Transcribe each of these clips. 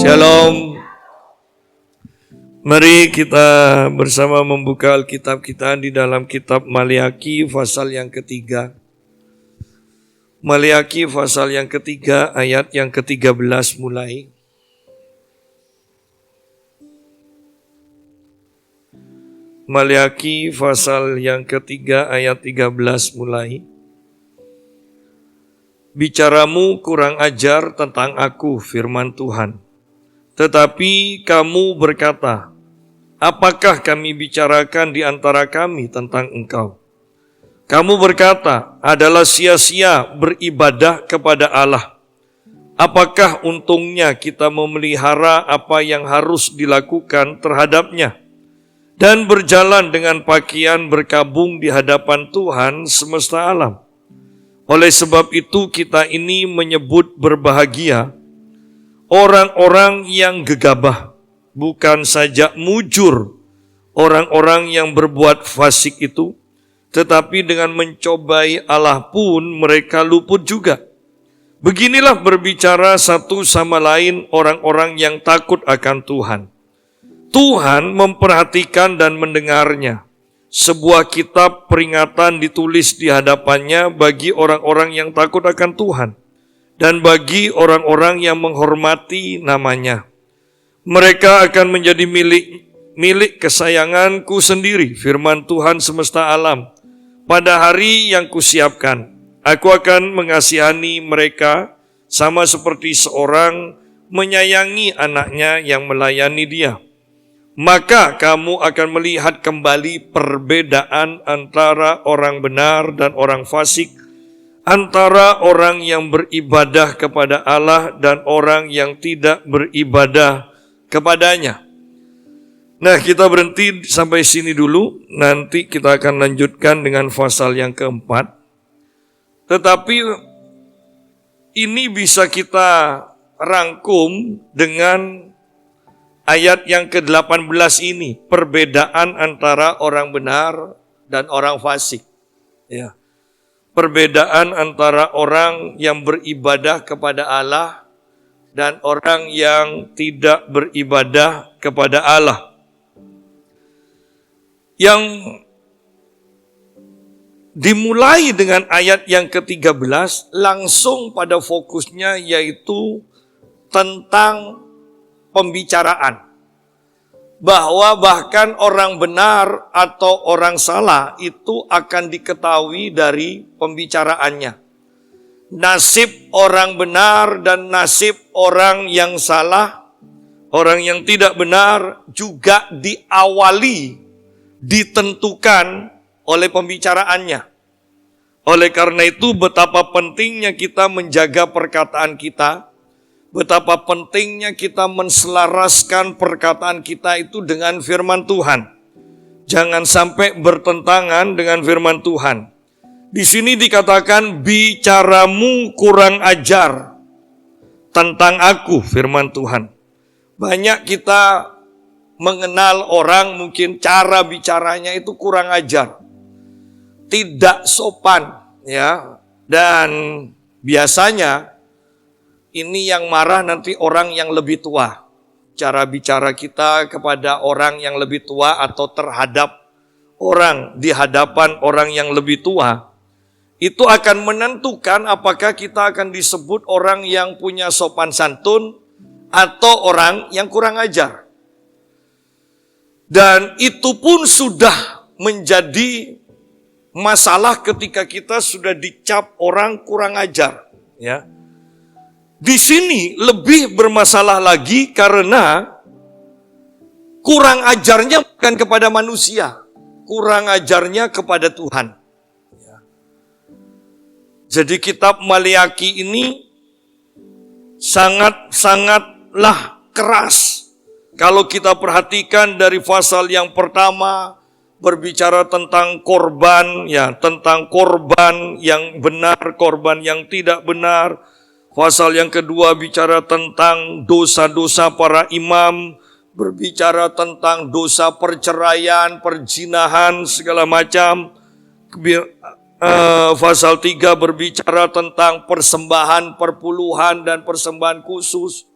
Shalom. Mari kita bersama membuka Alkitab kita di dalam kitab Maliaki pasal yang ketiga. Maliaki pasal yang ketiga ayat yang ke-13 mulai. Maliaki pasal yang ketiga ayat 13 mulai. Bicaramu kurang ajar tentang aku, firman Tuhan. Tetapi kamu berkata, apakah kami bicarakan di antara kami tentang engkau? Kamu berkata, adalah sia-sia beribadah kepada Allah. Apakah untungnya kita memelihara apa yang harus dilakukan terhadapnya? Dan berjalan dengan pakaian berkabung di hadapan Tuhan semesta alam. Oleh sebab itu kita ini menyebut berbahagia orang-orang yang gegabah, bukan saja mujur orang-orang yang berbuat fasik itu, tetapi dengan mencobai Allah pun mereka luput juga. Beginilah berbicara satu sama lain orang-orang yang takut akan Tuhan. Tuhan memperhatikan dan mendengarnya. Sebuah kitab peringatan ditulis di hadapannya bagi orang-orang yang takut akan Tuhan dan bagi orang-orang yang menghormati namanya. Mereka akan menjadi milik kesayanganku sendiri, firman Tuhan semesta alam. Pada hari yang kusiapkan, aku akan mengasihani mereka sama seperti seorang menyayangi anaknya yang melayani dia. Maka kamu akan melihat kembali perbedaan antara orang benar dan orang fasik, antara orang yang beribadah kepada Allah dan orang yang tidak beribadah kepadanya. Nah, kita berhenti sampai sini dulu. Nanti kita akan lanjutkan dengan pasal yang keempat. Tetapi ini bisa kita rangkum dengan ayat yang ke-18 ini, perbedaan antara orang benar dan orang fasik. Ya. Perbedaan antara orang yang beribadah kepada Allah dan orang yang tidak beribadah kepada Allah. Yang dimulai dengan ayat yang ke-13 langsung pada fokusnya yaitu tentang pembicaraan. Bahwa bahkan orang benar atau orang salah itu akan diketahui dari pembicaraannya. Nasib orang benar dan nasib orang yang salah, orang yang tidak benar juga diawali, ditentukan oleh pembicaraannya. Oleh karena itu betapa pentingnya kita menjaga perkataan kita, betapa pentingnya kita menselaraskan perkataan kita itu dengan firman Tuhan. Jangan sampai bertentangan dengan firman Tuhan. Di sini dikatakan bicaramu kurang ajar tentang aku, firman Tuhan. Banyak kita mengenal orang mungkin cara bicaranya itu kurang ajar. Tidak sopan, ya. Dan biasanya ini yang marah nanti orang yang lebih tua. Cara bicara kita kepada orang yang lebih tua atau terhadap orang di hadapan orang yang lebih tua, itu akan menentukan apakah kita akan disebut orang yang punya sopan santun atau orang yang kurang ajar. Dan itu pun sudah menjadi masalah ketika kita sudah dicap orang kurang ajar, ya. Di sini lebih bermasalah lagi karena kurang ajarnya bukan kepada manusia, kurang ajarnya kepada Tuhan. Jadi kitab Maliaki ini sangatlah keras. Kalau kita perhatikan dari pasal yang pertama berbicara tentang korban, ya, tentang korban yang benar, korban yang tidak benar. Pasal yang kedua bicara tentang dosa-dosa para imam, berbicara tentang dosa perceraian, perzinahan, segala macam. Pasal 3 berbicara tentang persembahan perpuluhan dan persembahan khusus.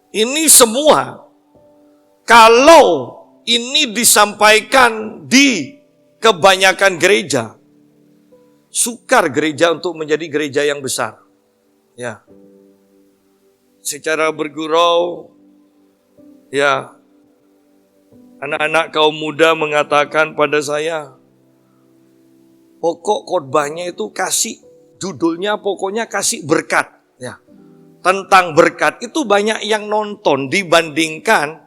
Ini semua kalau ini disampaikan di kebanyakan gereja, sukar gereja untuk menjadi gereja yang besar. Ya. Secara bergurau, ya, anak-anak kaum muda mengatakan pada saya, pokok khotbahnya itu kasih, judulnya pokoknya kasih berkat. Ya. Tentang berkat itu banyak yang nonton dibandingkan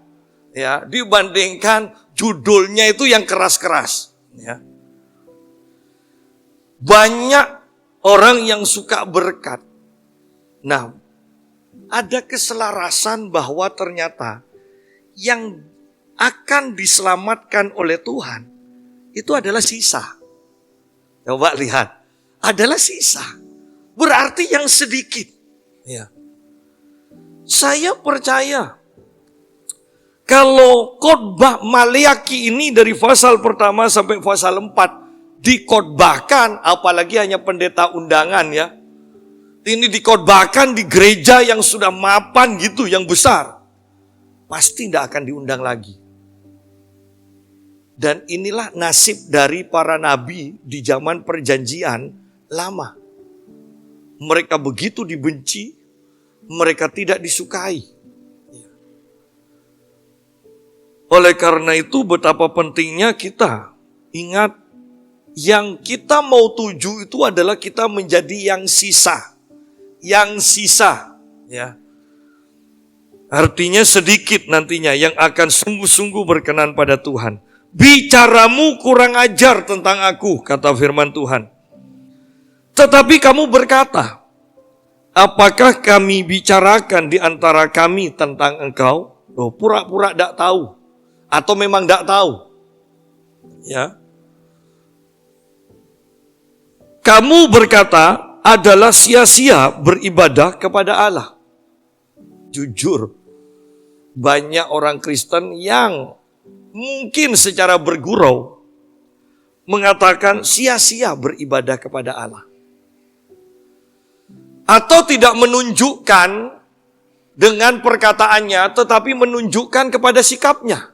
judulnya itu yang keras-keras. Ya. Banyak orang yang suka berkat. Nah, ada keselarasan bahwa ternyata yang akan diselamatkan oleh Tuhan itu adalah sisa. Coba lihat, adalah sisa. Berarti yang sedikit. Ya. Saya percaya kalau khotbah Maleakhi ini dari pasal pertama sampai pasal 4 dikhotbahkan, apalagi hanya pendeta undangan ya. Ini dikhotbahkan di gereja yang sudah mapan gitu, yang besar. Pasti tidak akan diundang lagi. Dan inilah nasib dari para nabi di zaman perjanjian lama. Mereka begitu dibenci, mereka tidak disukai. Oleh karena itu betapa pentingnya kita ingat yang kita mau tuju itu adalah kita menjadi yang sisa. Yang sisa, ya. Artinya sedikit nantinya yang akan sungguh-sungguh berkenan pada Tuhan. Bicaramu kurang ajar tentang aku, kata firman Tuhan. Tetapi kamu berkata, apakah kami bicarakan di antara kami tentang engkau? Oh, pura-pura tidak tahu. Atau memang tidak tahu. Ya. Kamu berkata adalah sia-sia beribadah kepada Allah. Jujur, banyak orang Kristen yang mungkin secara bergurau mengatakan sia-sia beribadah kepada Allah. Atau tidak menunjukkan dengan perkataannya, tetapi menunjukkan kepada sikapnya.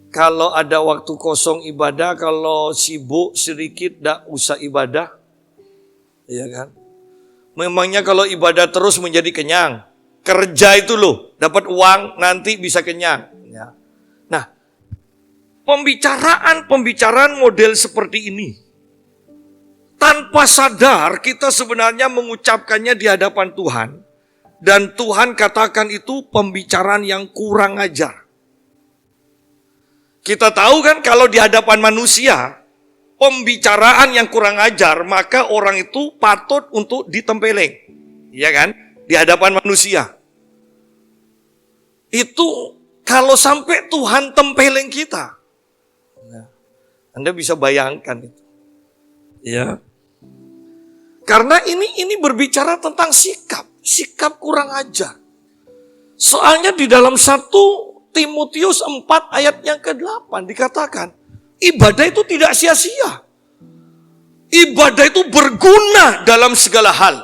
Kalau ada waktu kosong ibadah, kalau sibuk sedikit tidak usah ibadah. Iya kan? Memangnya kalau ibadah terus menjadi kenyang. Kerja itu loh, dapat uang nanti bisa kenyang. Ya. Nah, pembicaraan model seperti ini. Tanpa sadar kita sebenarnya mengucapkannya di hadapan Tuhan. Dan Tuhan katakan itu pembicaraan yang kurang ajar. Kita tahu kan kalau di hadapan manusia, pembicaraan yang kurang ajar, maka orang itu patut untuk ditempeleng. Iya kan? Di hadapan manusia. Itu kalau sampai Tuhan tempeleng kita. Nah, Anda bisa bayangkan itu. Ya. Karena ini berbicara tentang sikap kurang ajar. Soalnya di dalam 1 Timotius 4 ayat yang ke-8 dikatakan, ibadah itu tidak sia-sia. Ibadah itu berguna dalam segala hal.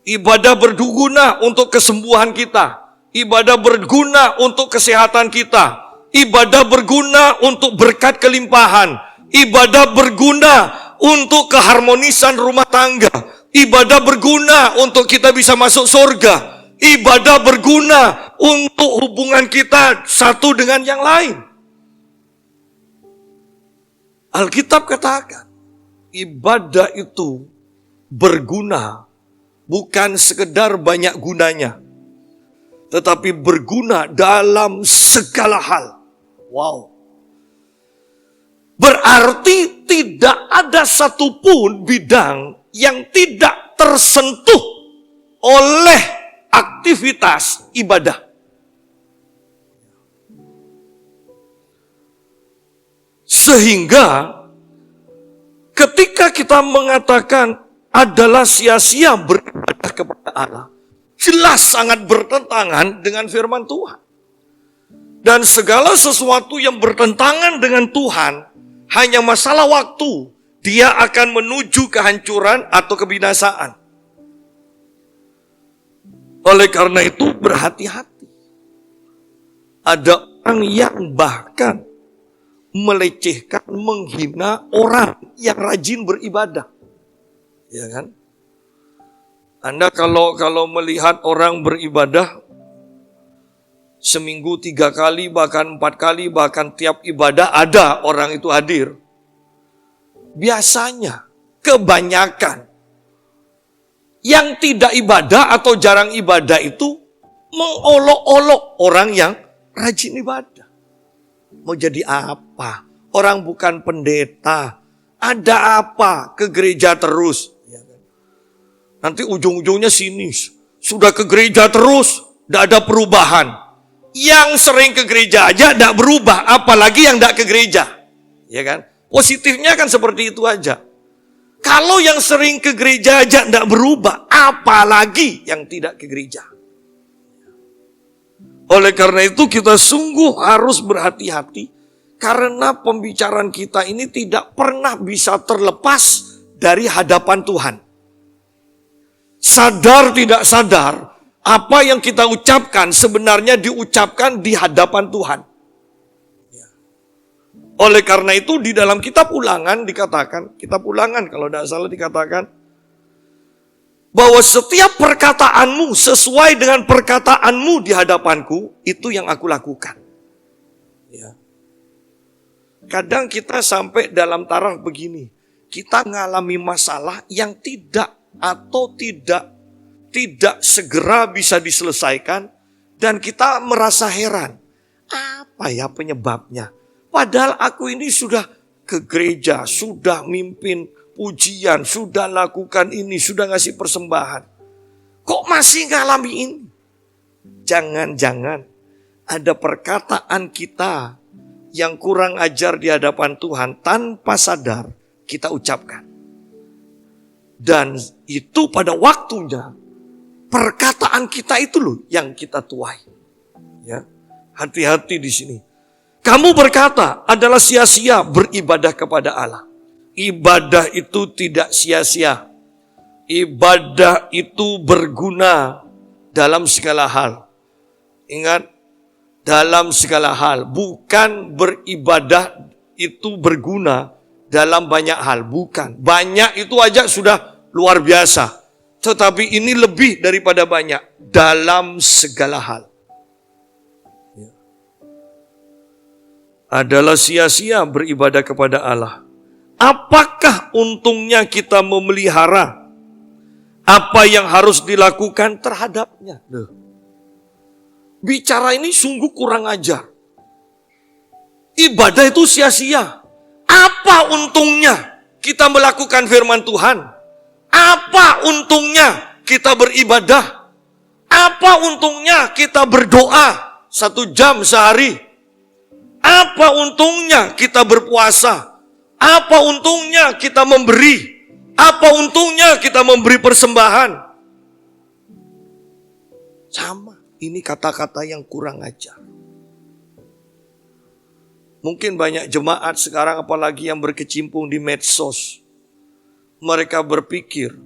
Ibadah berguna untuk kesembuhan kita. Ibadah berguna untuk kesehatan kita. Ibadah berguna untuk berkat kelimpahan. Ibadah berguna untuk keharmonisan rumah tangga. Ibadah berguna untuk kita bisa masuk surga. Ibadah berguna untuk hubungan kita satu dengan yang lain. Alkitab katakan, ibadah itu berguna, bukan sekedar banyak gunanya, tetapi berguna dalam segala hal. Wow. Berarti tidak ada satupun bidang yang tidak tersentuh oleh aktivitas ibadah. Sehingga ketika kita mengatakan adalah sia-sia beribadah kepada Allah, jelas sangat bertentangan dengan firman Tuhan. Dan segala sesuatu yang bertentangan dengan Tuhan hanya masalah waktu. Dia akan menuju kehancuran atau kebinasaan. Oleh karena itu berhati-hati. Ada orang yang bahkan melecehkan, menghina orang yang rajin beribadah. Ya kan? Anda kalau melihat orang beribadah seminggu 3 kali, bahkan 4 kali, bahkan tiap ibadah ada orang itu hadir. Biasanya, kebanyakan yang tidak ibadah atau jarang ibadah itu mengolok-olok orang yang rajin ibadah. Mau jadi apa? Orang bukan pendeta. Ada apa? Ke gereja terus. Nanti ujung-ujungnya sinis. Sudah ke gereja terus, tidak ada perubahan. Yang sering ke gereja aja tidak berubah, apalagi yang tidak ke gereja. Ya kan? Positifnya kan seperti itu aja. Kalau yang sering ke gereja aja tidak berubah, apalagi yang tidak ke gereja. Oleh karena itu kita sungguh harus berhati-hati, karena pembicaraan kita ini tidak pernah bisa terlepas dari hadapan Tuhan. Sadar tidak sadar, apa yang kita ucapkan sebenarnya diucapkan di hadapan Tuhan. Oleh karena itu di dalam kitab Ulangan dikatakan, kitab Ulangan kalau tidak salah dikatakan, bahwa setiap perkataanmu sesuai dengan perkataanmu di hadapanku, itu yang aku lakukan. Ya. Kadang kita sampai dalam taraf begini, kita mengalami masalah yang tidak segera bisa diselesaikan, dan kita merasa heran. Apa ya penyebabnya? Padahal aku ini sudah ke gereja, sudah mimpin pujian, sudah lakukan ini, sudah ngasih persembahan. Kok masih ngalami ini? Jangan-jangan ada perkataan kita yang kurang ajar di hadapan Tuhan tanpa sadar kita ucapkan. Dan itu pada waktunya perkataan kita itu loh yang kita tuai. Ya, hati-hati di sini. Kamu berkata adalah sia-sia beribadah kepada Allah. Ibadah itu tidak sia-sia. Ibadah itu berguna dalam segala hal. Ingat, dalam segala hal. Bukan beribadah itu berguna dalam banyak hal. Bukan. Banyak itu aja sudah luar biasa. Tetapi ini lebih daripada banyak. Dalam segala hal. Adalah sia-sia beribadah kepada Allah. Apakah untungnya kita memelihara apa yang harus dilakukan terhadapnya? Bicara ini sungguh kurang ajar. Ibadah itu sia-sia. Apa untungnya kita melakukan firman Tuhan? Apa untungnya kita beribadah? Apa untungnya kita berdoa 1 jam sehari? Apa untungnya kita berpuasa? Apa untungnya kita memberi? Apa untungnya kita memberi persembahan? Sama, ini kata-kata yang kurang ajar. Mungkin banyak jemaat sekarang apalagi yang berkecimpung di medsos. Mereka berpikir,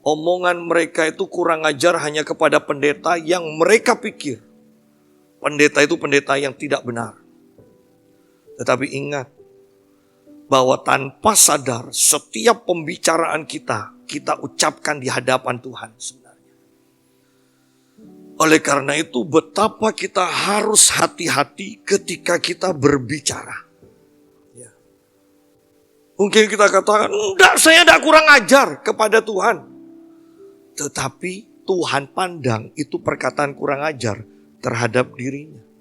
omongan mereka itu kurang ajar hanya kepada pendeta yang mereka pikir. Pendeta itu pendeta yang tidak benar. Tetapi ingat, bahwa tanpa sadar setiap pembicaraan kita ucapkan di hadapan Tuhan sebenarnya. Oleh karena itu betapa kita harus hati-hati ketika kita berbicara. Ya. Mungkin kita katakan, enggak, saya tidak kurang ajar kepada Tuhan. Tetapi Tuhan pandang itu perkataan kurang ajar terhadap dirinya.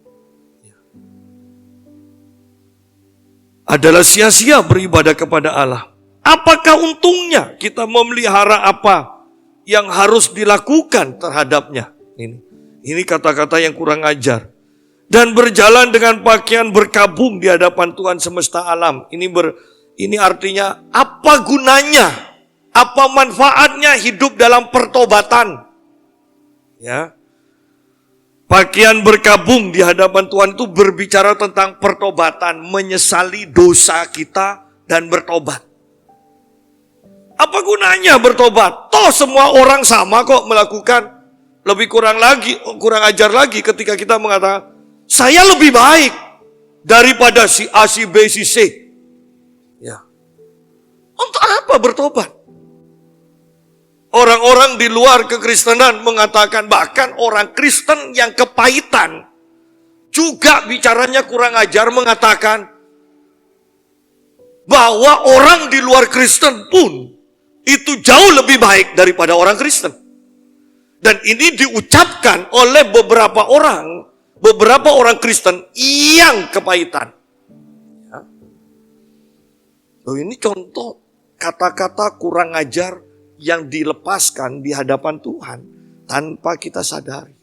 Adalah sia-sia beribadah kepada Allah. Apakah untungnya kita memelihara apa yang harus dilakukan terhadapnya? Ini kata-kata yang kurang ajar. Dan berjalan dengan pakaian berkabung di hadapan Tuhan semesta alam. Ini artinya apa gunanya? Apa manfaatnya hidup dalam pertobatan? Ya. Pakaian berkabung di hadapan Tuhan itu berbicara tentang pertobatan, menyesali dosa kita dan bertobat. Apa gunanya bertobat? Toh semua orang sama kok melakukan. Lebih kurang ajar lagi ketika kita mengatakan, saya lebih baik daripada si A, si B, si C. Ya. Untuk apa bertobat? Orang-orang di luar kekristenan mengatakan, bahkan orang Kristen yang kepahitan juga bicaranya kurang ajar, mengatakan bahwa orang di luar Kristen pun itu jauh lebih baik daripada orang Kristen. Dan ini diucapkan oleh beberapa orang Kristen yang kepahitan. Ya. Ini contoh kata-kata kurang ajar yang dilepaskan di hadapan Tuhan tanpa kita sadari.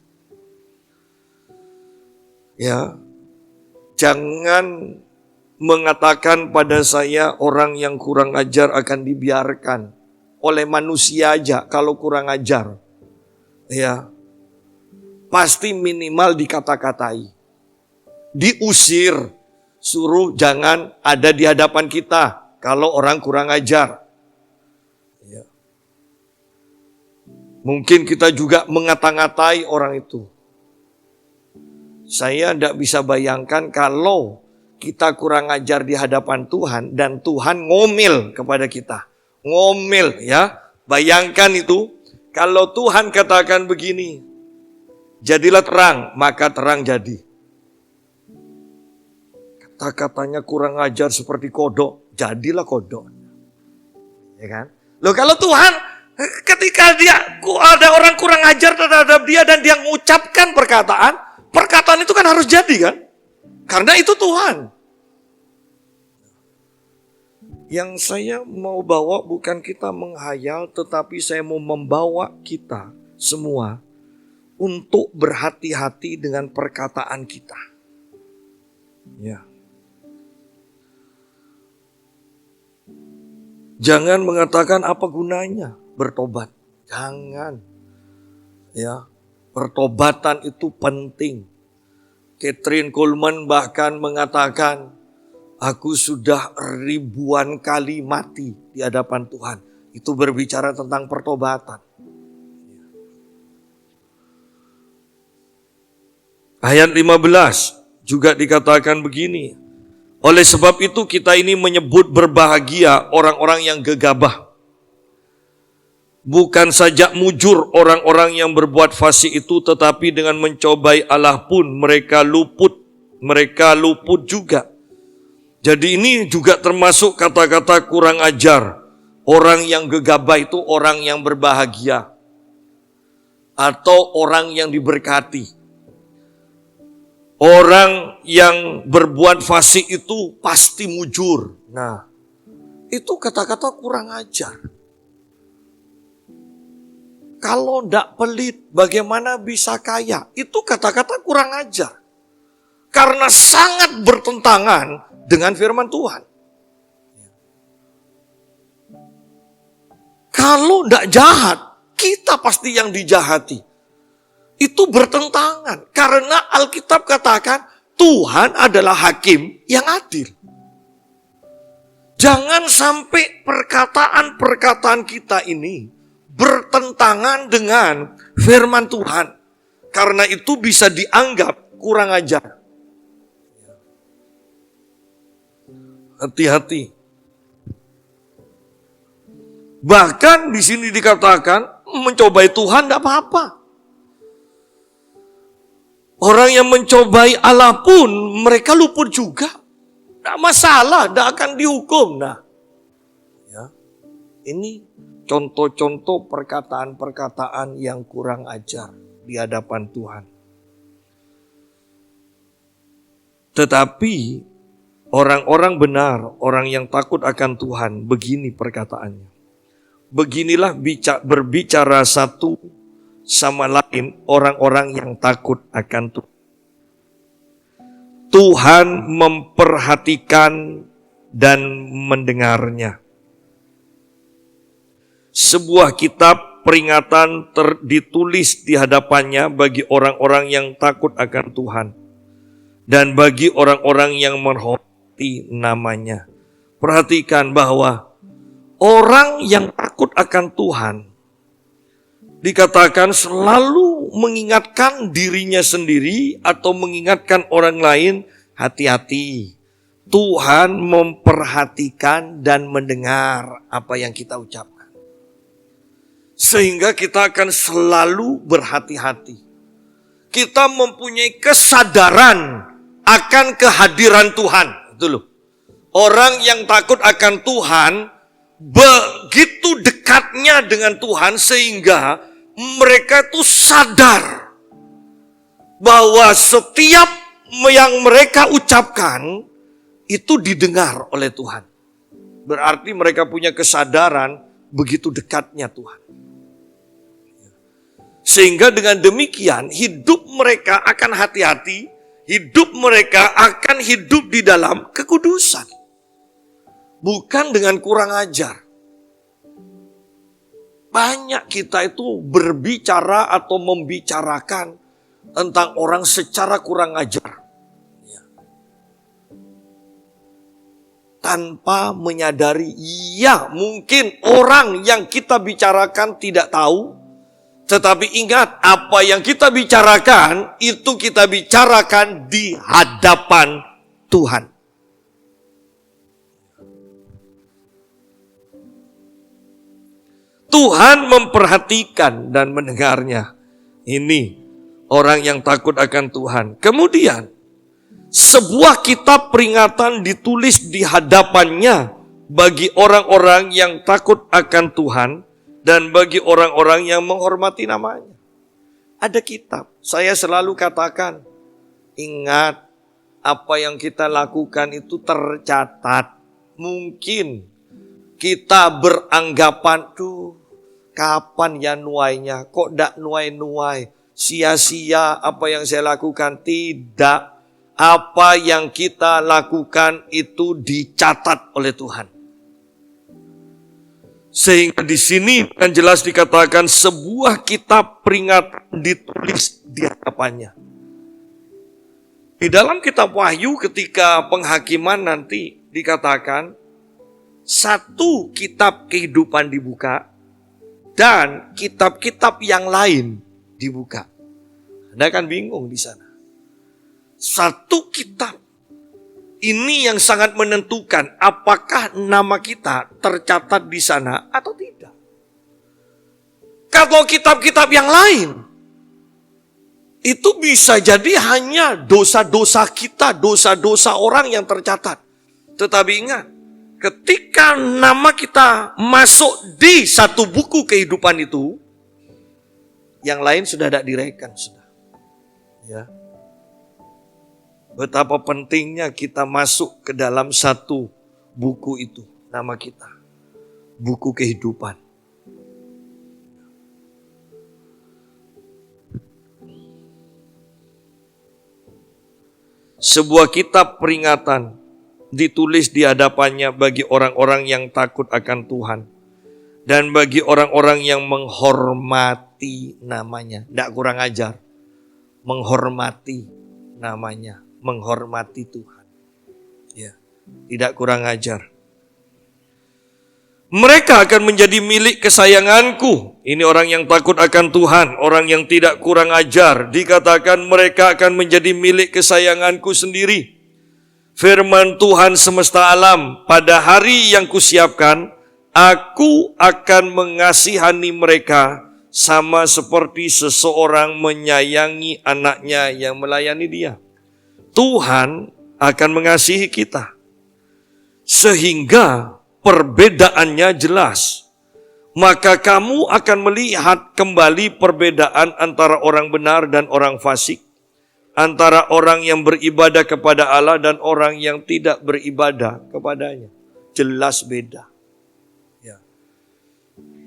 Ya, jangan mengatakan pada saya orang yang kurang ajar akan dibiarkan oleh manusia aja kalau kurang ajar. Ya, pasti minimal dikata-katai, diusir, suruh jangan ada di hadapan kita kalau orang kurang ajar. Ya. Mungkin kita juga mengata-ngatai orang itu. Saya tidak bisa bayangkan kalau kita kurang ajar di hadapan Tuhan dan Tuhan ngomel kepada kita. Ngomel ya, bayangkan itu. Kalau Tuhan katakan begini, jadilah terang, maka terang jadi. Kata-katanya kurang ajar seperti kodok, jadilah kodok. Ya kan? Loh kalau Tuhan, ketika ada orang kurang ajar terhadap dia dan dia mengucapkan perkataan itu kan harus jadi kan? Karena itu Tuhan. Yang saya mau bawa bukan kita menghayal, tetapi saya mau membawa kita semua untuk berhati-hati dengan perkataan kita. Ya. Jangan mengatakan apa gunanya bertobat. Jangan. Ya, pertobatan itu penting. Kathryn Kuhlman bahkan mengatakan, aku sudah ribuan kali mati di hadapan Tuhan. Itu berbicara tentang pertobatan. Ayat 15 juga dikatakan begini. Oleh sebab itu kita ini menyebut berbahagia orang-orang yang gegabah. Bukan saja mujur orang-orang yang berbuat fasik itu, tetapi dengan mencobai Allah pun mereka luput. Mereka luput juga. Jadi ini juga termasuk kata-kata kurang ajar. Orang yang gegabah itu orang yang berbahagia. Atau orang yang diberkati. Orang yang berbuat fasik itu pasti mujur. Nah, itu kata-kata kurang ajar. Kalau tidak pelit, bagaimana bisa kaya? Itu kata-kata kurang ajar. Karena sangat bertentangan dengan firman Tuhan. Kalau tidak jahat, kita pasti yang dijahati. Itu bertentangan. Karena Alkitab katakan Tuhan adalah hakim yang adil. Jangan sampai perkataan-perkataan kita ini bertentangan dengan firman Tuhan. Karena itu bisa dianggap kurang ajar. Hati-hati. Bahkan di sini dikatakan mencobai Tuhan tidak apa-apa. Orang yang mencobai Allah pun mereka luput juga. Tidak masalah, tidak akan dihukum. Nah, ya, ini contoh-contoh perkataan-perkataan yang kurang ajar di hadapan Tuhan. Tetapi orang-orang benar, orang yang takut akan Tuhan, begini perkataannya. Beginilah berbicara satu sama lain orang-orang yang takut akan Tuhan. Tuhan memperhatikan dan mendengarnya. Sebuah kitab peringatan ditulis di hadapannya bagi orang-orang yang takut akan Tuhan. Dan bagi orang-orang yang menghormati namanya. Perhatikan bahwa orang yang takut akan Tuhan dikatakan selalu mengingatkan dirinya sendiri atau mengingatkan orang lain, hati-hati. Tuhan memperhatikan dan mendengar apa yang kita ucapkan. Sehingga kita akan selalu berhati-hati. Kita mempunyai kesadaran akan kehadiran Tuhan. Itu loh. Orang yang takut akan Tuhan begitu dekatnya dengan Tuhan sehingga mereka itu sadar bahwa setiap yang mereka ucapkan itu didengar oleh Tuhan. Berarti mereka punya kesadaran begitu dekatnya Tuhan. Sehingga dengan demikian hidup mereka akan hati-hati, hidup mereka akan hidup di dalam kekudusan. Bukan dengan kurang ajar. Banyak kita itu berbicara atau membicarakan tentang orang secara kurang ajar. Tanpa menyadari, ya mungkin orang yang kita bicarakan tidak tahu. Tetapi ingat, apa yang kita bicarakan, itu kita bicarakan di hadapan Tuhan. Tuhan memperhatikan dan mendengarnya. Ini orang yang takut akan Tuhan. Kemudian, sebuah kitab peringatan ditulis di hadapannya bagi orang-orang yang takut akan Tuhan dan bagi orang-orang yang menghormati namanya. Ada kitab. Saya selalu katakan, ingat apa yang kita lakukan itu tercatat. Mungkin kita beranggapan, kapan ya nuainya? Kok dak nuai-nuai? Sia-sia apa yang saya lakukan? Tidak. Apa yang kita lakukan itu dicatat oleh Tuhan. Sehingga di sini kan jelas dikatakan sebuah kitab peringatan ditulis di hadapannya. Di dalam kitab Wahyu ketika penghakiman nanti dikatakan satu kitab kehidupan dibuka dan kitab-kitab yang lain dibuka. Anda kan bingung di sana. Satu kitab. Ini yang sangat menentukan apakah nama kita tercatat di sana atau tidak. Kalau kitab-kitab yang lain, itu bisa jadi hanya dosa-dosa kita, dosa-dosa orang yang tercatat. Tetapi ingat, ketika nama kita masuk di satu buku kehidupan itu, yang lain sudah tidak direken. Sudah. Ya. Betapa pentingnya kita masuk ke dalam satu buku itu, nama kita. Buku kehidupan. Sebuah kitab peringatan ditulis di hadapannya bagi orang-orang yang takut akan Tuhan. Dan bagi orang-orang yang menghormati namanya. Tidak kurang ajar. Menghormati namanya. Menghormati Tuhan. Ya, tidak kurang ajar. Mereka akan menjadi milik kesayanganku. Ini orang yang takut akan Tuhan, orang yang tidak kurang ajar. Dikatakan mereka akan menjadi milik kesayanganku sendiri. Firman Tuhan semesta alam, pada hari yang kusiapkan, aku akan mengasihani mereka sama seperti seseorang menyayangi anaknya yang melayani dia. Tuhan akan mengasihi kita. Sehingga perbedaannya jelas. Maka kamu akan melihat kembali perbedaan antara orang benar dan orang fasik. Antara orang yang beribadah kepada Allah dan orang yang tidak beribadah kepadanya. Jelas beda. Ya.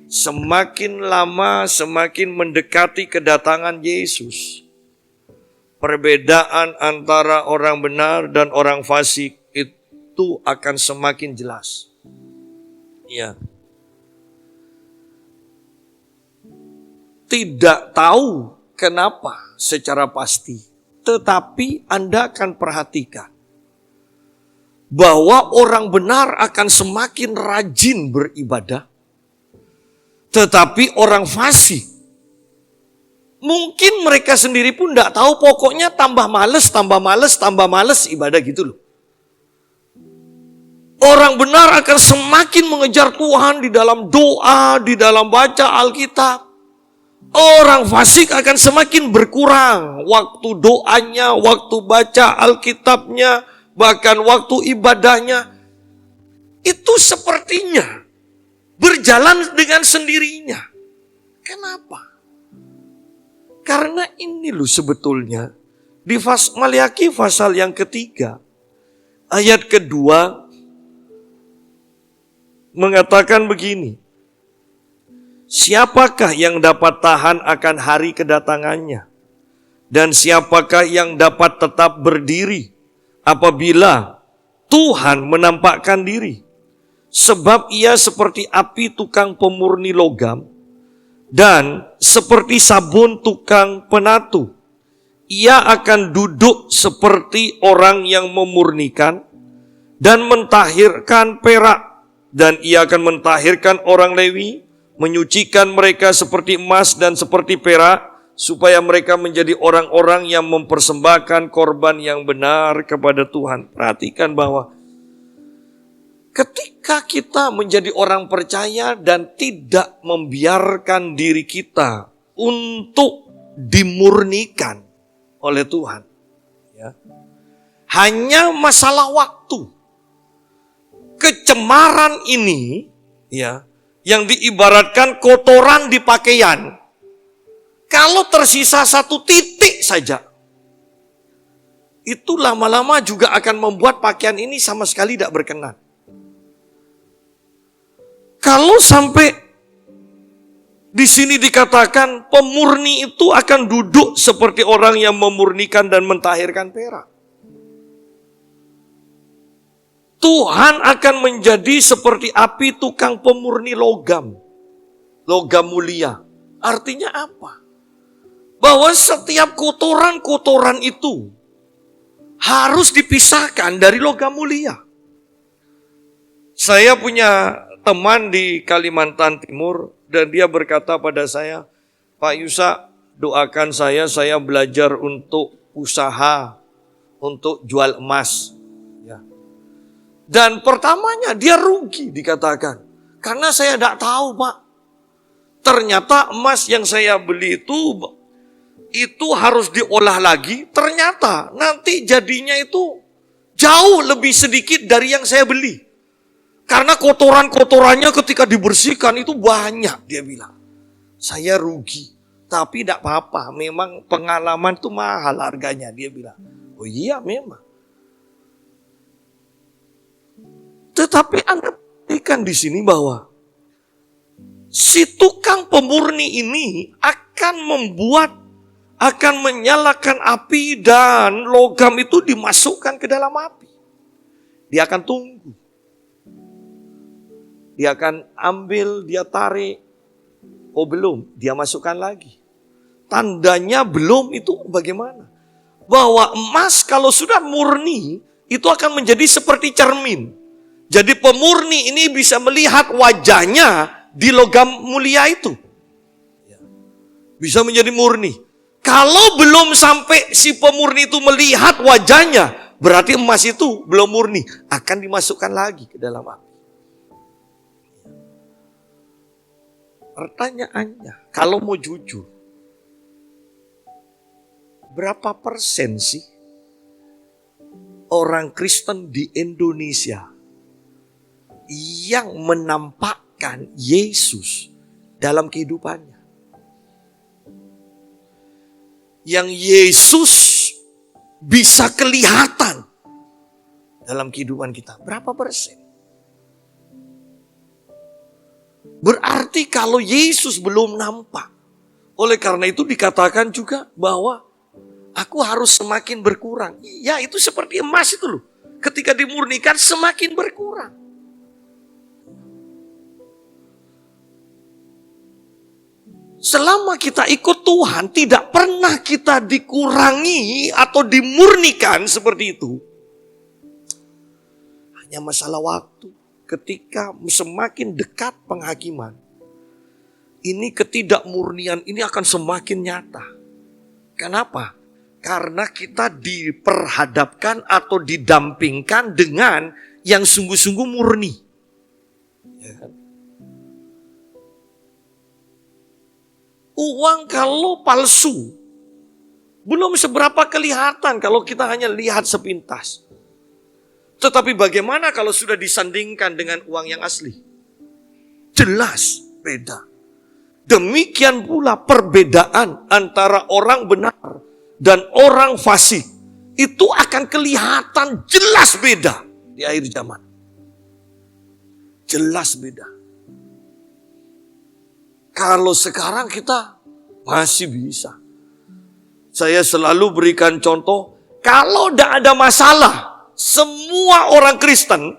Semakin lama, semakin mendekati kedatangan Yesus. Perbedaan antara orang benar dan orang fasik itu akan semakin jelas. Ya. Tidak tahu kenapa secara pasti, tetapi Anda akan perhatikan bahwa orang benar akan semakin rajin beribadah, tetapi orang fasik Mungkin mereka sendiri pun tidak tahu, pokoknya tambah males ibadah gitu loh. Orang benar akan semakin mengejar Tuhan di dalam doa, di dalam baca Alkitab. Orang fasik akan semakin berkurang waktu doanya, waktu baca Alkitabnya, bahkan waktu ibadahnya. Itu sepertinya berjalan dengan sendirinya. Kenapa? Karena ini loh sebetulnya di Maliaki pasal yang ketiga, ayat kedua mengatakan begini. Siapakah yang dapat tahan akan hari kedatangannya? Dan siapakah yang dapat tetap berdiri apabila Tuhan menampakkan diri? Sebab ia seperti api tukang pemurni logam, dan seperti sabun tukang penatu. Ia akan duduk seperti orang yang memurnikan dan mentahirkan perak. Dan ia akan mentahirkan orang Lewi, menyucikan mereka seperti emas dan seperti perak, supaya mereka menjadi orang-orang yang mempersembahkan korban yang benar kepada Tuhan. Perhatikan bahwa ketika kita menjadi orang percaya dan tidak membiarkan diri kita untuk dimurnikan oleh Tuhan, ya, hanya masalah waktu. Kecemaran ini, ya, yang diibaratkan kotoran di pakaian, kalau tersisa satu titik saja, itu lama-lama juga akan membuat pakaian ini sama sekali tidak berkenan. Kalau sampai di sini dikatakan pemurni itu akan duduk seperti orang yang memurnikan dan mentahirkan perak. Tuhan akan menjadi seperti api tukang pemurni logam. Logam mulia. Artinya apa? Bahwa setiap kotoran-kotoran itu harus dipisahkan dari logam mulia. Saya punya teman di Kalimantan Timur dan dia berkata pada saya, Pak Yusa, doakan saya belajar untuk usaha, untuk jual emas. Ya. Dan pertamanya dia rugi dikatakan, karena saya tidak tahu Pak. Ternyata emas yang saya beli itu harus diolah lagi, ternyata nanti jadinya itu jauh lebih sedikit dari yang saya beli. Karena kotoran-kotorannya ketika dibersihkan itu banyak, dia bilang. Saya rugi, tapi tidak apa-apa, memang pengalaman itu mahal harganya, dia bilang. Oh iya memang. Tetapi Anda perhatikan di sini bahwa si tukang pemurni ini akan menyalakan api dan logam itu dimasukkan ke dalam api. Dia akan tunggu. Dia akan ambil, dia tarik. Oh belum, dia masukkan lagi. Tandanya belum itu bagaimana? Bahwa emas kalau sudah murni, itu akan menjadi seperti cermin. Jadi pemurni ini bisa melihat wajahnya di logam mulia itu. Bisa menjadi murni. Kalau belum sampai si pemurni itu melihat wajahnya, berarti emas itu belum murni. Akan dimasukkan lagi ke dalam api. Pertanyaannya, kalau mau jujur, berapa persen sih orang Kristen di Indonesia yang menampakkan Yesus dalam kehidupannya? Yang Yesus bisa kelihatan dalam kehidupan kita. Berapa persen? Berarti kalau Yesus belum nampak. Oleh karena itu dikatakan juga bahwa aku harus semakin berkurang. Ya itu seperti emas itu loh. Ketika dimurnikan semakin berkurang. Selama kita ikut Tuhan tidak pernah kita dikurangi atau dimurnikan seperti itu. Hanya masalah waktu. Ketika semakin dekat penghakiman, ini ketidakmurnian ini akan semakin nyata. Kenapa? Karena kita diperhadapkan atau didampingkan dengan yang sungguh-sungguh murni. Ya kan? Uang kalau palsu, belum seberapa kelihatan kalau kita hanya lihat sepintas. Tetapi bagaimana kalau sudah disandingkan dengan uang yang asli? Jelas beda. Demikian pula perbedaan antara orang benar dan orang fasik. Itu akan kelihatan jelas beda di akhir zaman. Jelas beda. Kalau sekarang kita masih bisa. Saya selalu berikan contoh, kalau tidak ada masalah, semua orang Kristen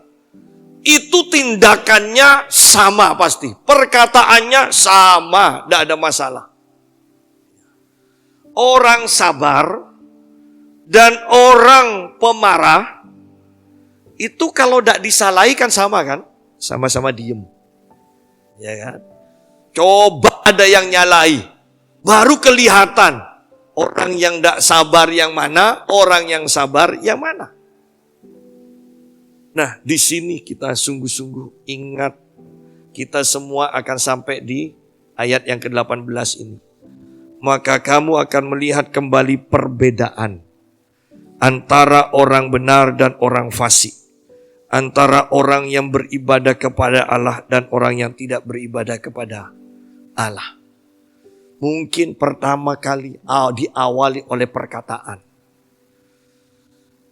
itu tindakannya sama pasti. Perkataannya sama, tidak ada masalah. Orang sabar dan orang pemarah, itu kalau tidak disalahi kan sama kan? Sama-sama diem. Ya kan? Coba ada yang nyalahi, baru kelihatan orang yang tidak sabar yang mana, orang yang sabar yang mana. Nah, di sini kita sungguh-sungguh ingat, kita semua akan sampai di ayat yang ke-18 ini. Maka kamu akan melihat kembali perbedaan antara orang benar dan orang fasik, antara orang yang beribadah kepada Allah dan orang yang tidak beribadah kepada Allah. Mungkin pertama kali diawali oleh perkataan.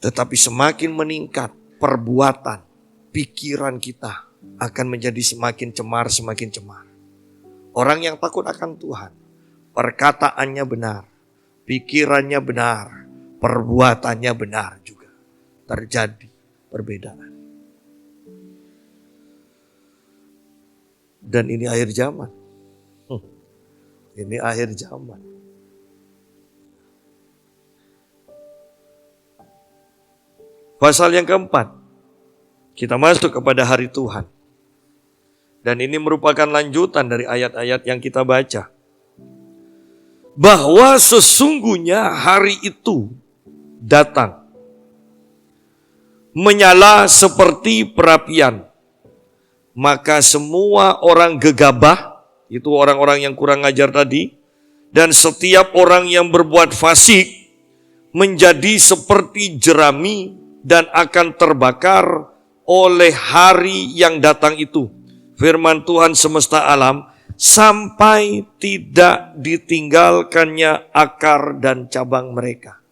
Tetapi semakin meningkat perbuatan, pikiran kita akan menjadi semakin cemar, semakin cemar. Orang yang takut akan Tuhan, perkataannya benar, pikirannya benar, perbuatannya benar juga. Terjadi perbedaan. Dan ini akhir zaman. Ini akhir zaman. Pasal yang keempat, kita masuk kepada hari Tuhan. Dan ini merupakan lanjutan dari ayat-ayat yang kita baca. Bahwa sesungguhnya hari itu datang, menyala seperti perapian. Maka semua orang gegabah, itu orang-orang yang kurang ajar tadi, dan setiap orang yang berbuat fasik menjadi seperti jerami dan akan terbakar oleh hari yang datang itu. Firman Tuhan semesta alam, sampai tidak ditinggalkannya akar dan cabang mereka.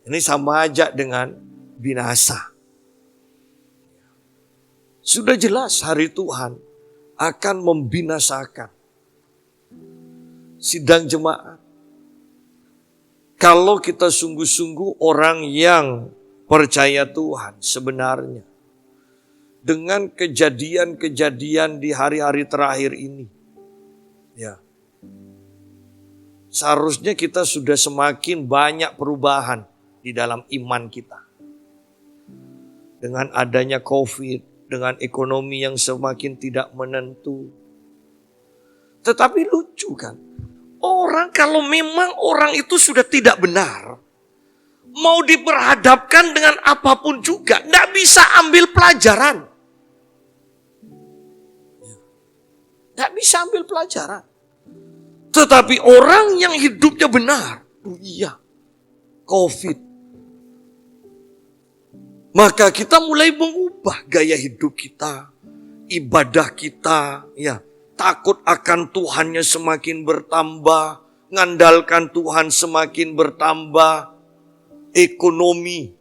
Ini sama aja dengan binasa. Sudah jelas hari Tuhan akan membinasakan sidang jemaat. Kalau kita sungguh-sungguh orang yang percaya Tuhan sebenarnya, dengan kejadian-kejadian di hari-hari terakhir ini, ya, seharusnya kita sudah semakin banyak perubahan di dalam iman kita. Dengan adanya COVID, dengan ekonomi yang semakin tidak menentu. Tetapi lucu kan, orang kalau memang orang itu sudah tidak benar, mau diperhadapkan dengan apapun juga, tidak bisa ambil pelajaran. Tidak bisa ambil pelajaran. Tetapi orang yang hidupnya benar, oh iya, COVID. Maka kita mulai mengubah gaya hidup kita, ibadah kita, ya, takut akan Tuhannya semakin bertambah, ngandalkan Tuhan semakin bertambah, ekonomi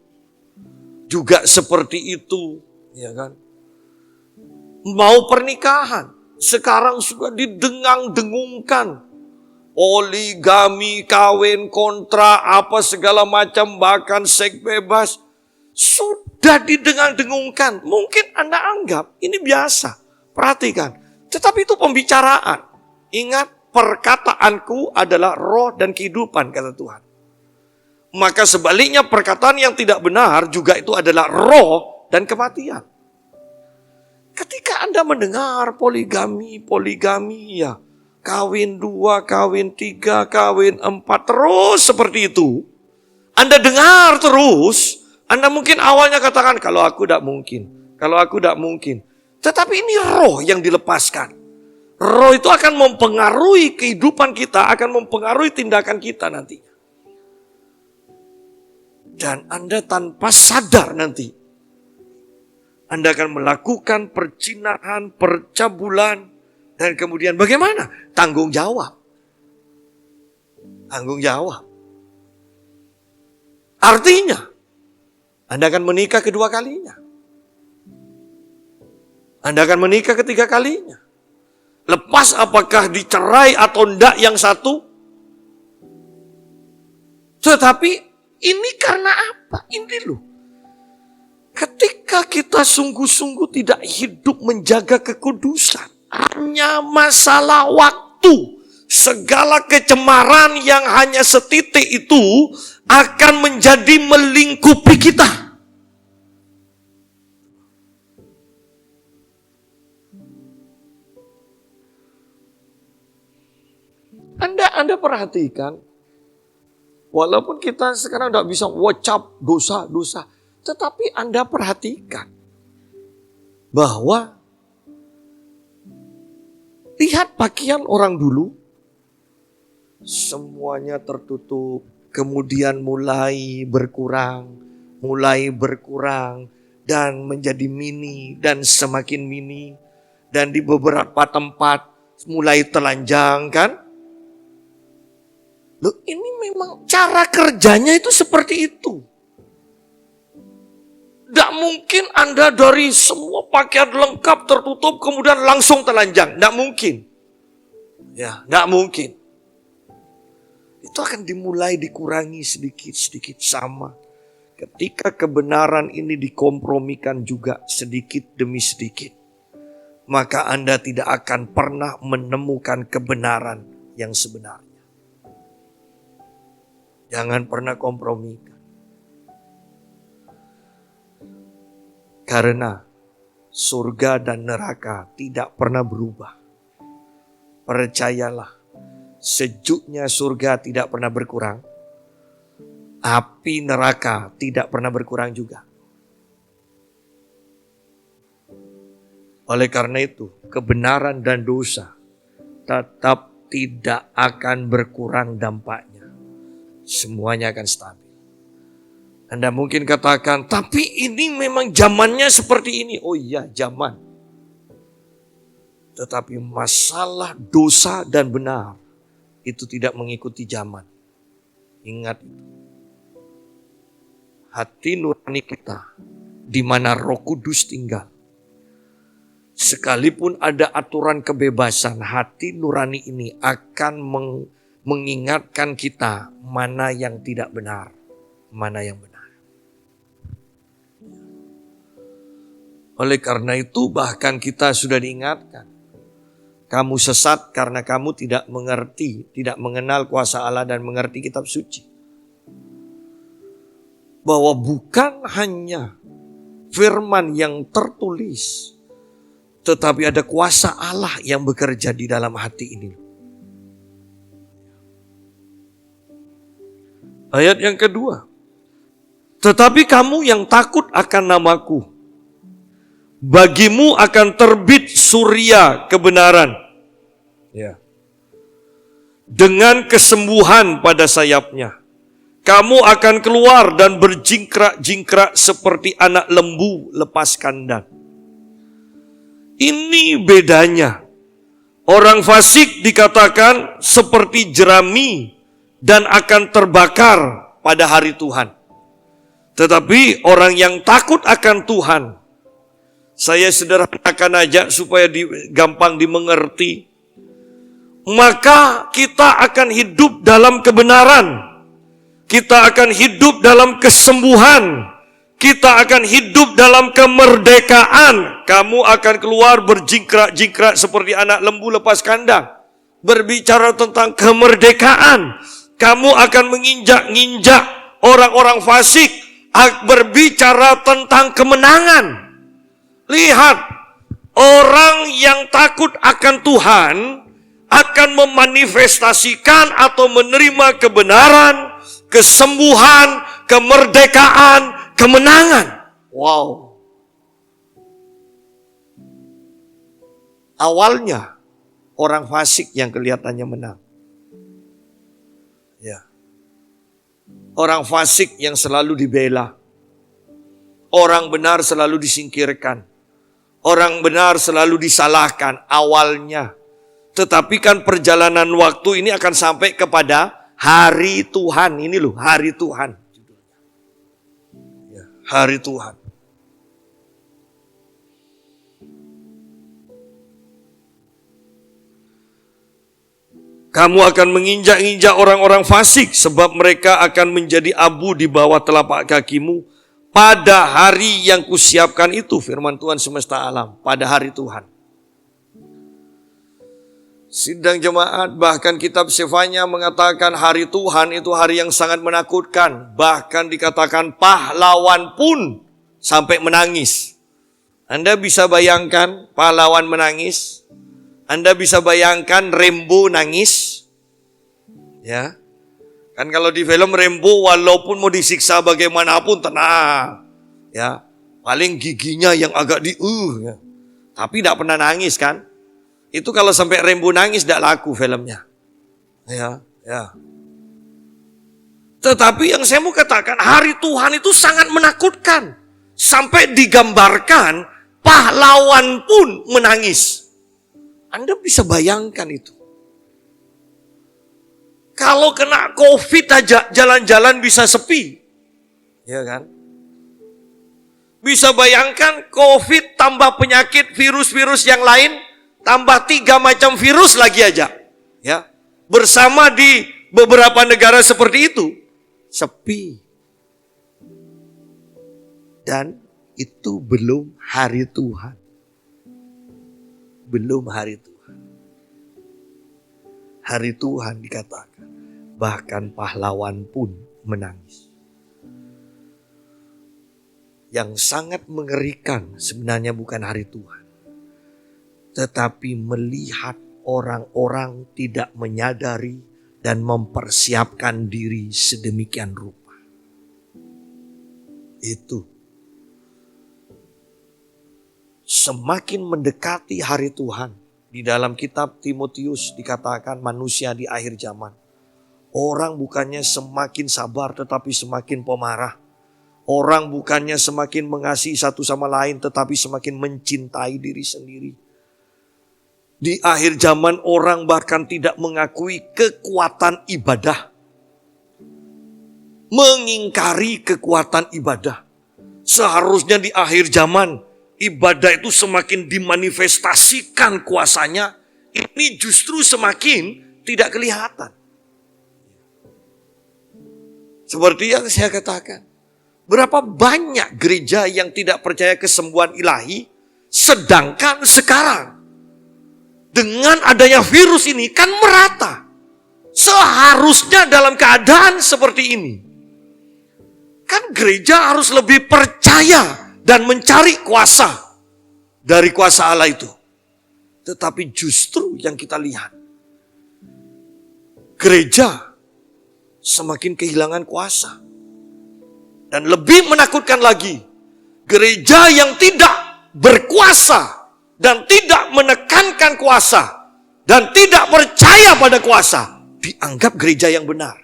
juga seperti itu, ya kan? Mau pernikahan, sekarang sudah didengang-dengungkan, poligami, kawin kontra, apa segala macam, bahkan seks bebas. Sudah didengang-dengungkan. Mungkin Anda anggap ini biasa. Perhatikan. Tetapi itu pembicaraan. Ingat, perkataanku adalah roh dan kehidupan, kata Tuhan. Maka sebaliknya perkataan yang tidak benar juga itu adalah roh dan kematian. Ketika Anda mendengar poligami ya, kawin 2, kawin 3, kawin 4, terus seperti itu. Anda dengar terus, Anda mungkin awalnya katakan, kalau aku tidak mungkin, kalau aku tidak mungkin. Tetapi ini roh yang dilepaskan. Roh itu akan mempengaruhi kehidupan kita, akan mempengaruhi tindakan kita nanti. Dan Anda tanpa sadar nanti, Anda akan melakukan percinahan, percabulan, dan kemudian bagaimana? Tanggung jawab. Tanggung jawab. Artinya, Anda akan menikah kedua kalinya. Anda akan menikah ketiga kalinya. Lepas apakah dicerai atau enggak yang satu. Tetapi ini karena apa? Ini loh. Ketika kita sungguh-sungguh tidak hidup menjaga kekudusan, hanya masalah waktu. Segala kecemaran yang hanya setitik itu akan menjadi melingkupi kita. Anda perhatikan, walaupun kita sekarang tidak bisa wacap dosa-dosa, tetapi Anda perhatikan bahwa lihat pakaian orang dulu, semuanya tertutup, kemudian mulai berkurang, dan menjadi mini, dan semakin mini, dan di beberapa tempat mulai telanjang kan? Loh, ini memang cara kerjanya itu seperti itu. Tidak mungkin Anda dari semua pakaian lengkap tertutup kemudian langsung telanjang. Tidak mungkin. Ya, tidak mungkin. Itu akan dimulai dikurangi sedikit-sedikit sama. Ketika kebenaran ini dikompromikan juga sedikit demi sedikit, maka Anda tidak akan pernah menemukan kebenaran yang sebenarnya. Jangan pernah kompromikan. Karena surga dan neraka tidak pernah berubah. Percayalah, sejuknya surga tidak pernah berkurang. Api neraka tidak pernah berkurang juga. Oleh karena itu, kebenaran dan dosa tetap tidak akan berkurang dampaknya. Semuanya akan stabil. Anda mungkin katakan, tapi ini memang zamannya seperti ini. Oh iya, zaman. Tetapi masalah dosa dan benar itu tidak mengikuti zaman. Ingat itu. Hati nurani kita, di mana Roh Kudus tinggal. Sekalipun ada aturan kebebasan, hati nurani ini akan mengingatkan kita mana yang tidak benar, mana yang benar. Oleh karena itu bahkan kita sudah diingatkan. Kamu sesat karena kamu tidak mengerti, tidak mengenal kuasa Allah dan mengerti kitab suci. Bahwa bukan hanya firman yang tertulis, tetapi ada kuasa Allah yang bekerja di dalam hati ini. Ayat yang kedua. Tetapi kamu yang takut akan namaku, bagimu akan terbit surya kebenaran. Ya. Dengan kesembuhan pada sayapnya. Kamu akan keluar dan berjingkrak-jingkrak seperti anak lembu lepas kandang. Ini bedanya. Orang fasik dikatakan seperti jerami dan akan terbakar pada hari Tuhan. Tetapi orang yang takut akan Tuhan, saya sederhanakan aja supaya gampang dimengerti, maka kita akan hidup dalam kebenaran. Kita akan hidup dalam kesembuhan. Kita akan hidup dalam kemerdekaan. Kamu akan keluar berjingkrak-jingkrak seperti anak lembu lepas kandang. Berbicara tentang kemerdekaan. Kamu akan menginjak-injak orang-orang fasik. Berbicara tentang kemenangan. Lihat, orang yang takut akan Tuhan akan memanifestasikan atau menerima kebenaran, kesembuhan, kemerdekaan, kemenangan. Wow. Awalnya orang fasik yang kelihatannya menang. Ya. Orang fasik yang selalu dibela. Orang benar selalu disingkirkan. Orang benar selalu disalahkan awalnya. Tetapi kan perjalanan waktu ini akan sampai kepada hari Tuhan. Ini loh, hari Tuhan. Ya, hari Tuhan. Kamu akan menginjak-injak orang-orang fasik sebab mereka akan menjadi abu di bawah telapak kakimu pada hari yang kusiapkan itu, firman Tuhan semesta alam, pada hari Tuhan. Sidang jemaat, bahkan kitab Sefanya mengatakan hari Tuhan itu hari yang sangat menakutkan. Bahkan dikatakan pahlawan pun sampai menangis. Anda bisa bayangkan pahlawan menangis? Anda bisa bayangkan Rambo nangis? Ya. Kan kalau di film Rambo walaupun mau disiksa bagaimanapun tenang. Ya. Paling giginya yang agak ya. Tapi tidak pernah nangis kan? Itu kalau sampai Rambo nangis tidak laku filmnya. Ya, ya. Tetapi yang saya mau katakan, hari Tuhan itu sangat menakutkan. Sampai digambarkan pahlawan pun menangis. Anda bisa bayangkan itu. Kalau kena COVID aja jalan-jalan bisa sepi. Ya kan? Bisa bayangkan COVID tambah penyakit virus-virus yang lain, tambah 3 macam virus lagi aja. Ya. Bersama di beberapa negara seperti itu, sepi. Dan itu belum hari Tuhan. Belum hari Tuhan. Hari Tuhan dikatakan, bahkan pahlawan pun menangis. Yang sangat mengerikan sebenarnya bukan hari Tuhan, tetapi melihat orang-orang tidak menyadari dan mempersiapkan diri sedemikian rupa. Itu. Semakin mendekati hari Tuhan, di dalam kitab Timotius dikatakan manusia di akhir zaman. Orang bukannya semakin sabar tetapi semakin pemarah. Orang bukannya semakin mengasihi satu sama lain tetapi semakin mencintai diri sendiri. Di akhir zaman orang bahkan tidak mengakui kekuatan ibadah. Mengingkari kekuatan ibadah. Seharusnya di akhir zaman ibadah itu semakin dimanifestasikan kuasanya. Ini justru semakin tidak kelihatan. Seperti yang saya katakan. Berapa banyak gereja yang tidak percaya kesembuhan ilahi, sedangkan sekarang dengan adanya virus ini kan merata. Seharusnya dalam keadaan seperti ini, kan gereja harus lebih percaya dan mencari kuasa dari kuasa Allah itu. Tetapi justru yang kita lihat, gereja semakin kehilangan kuasa. Dan lebih menakutkan lagi, gereja yang tidak berkuasa dan tidak menekankan kuasa dan tidak percaya pada kuasa dianggap gereja yang benar.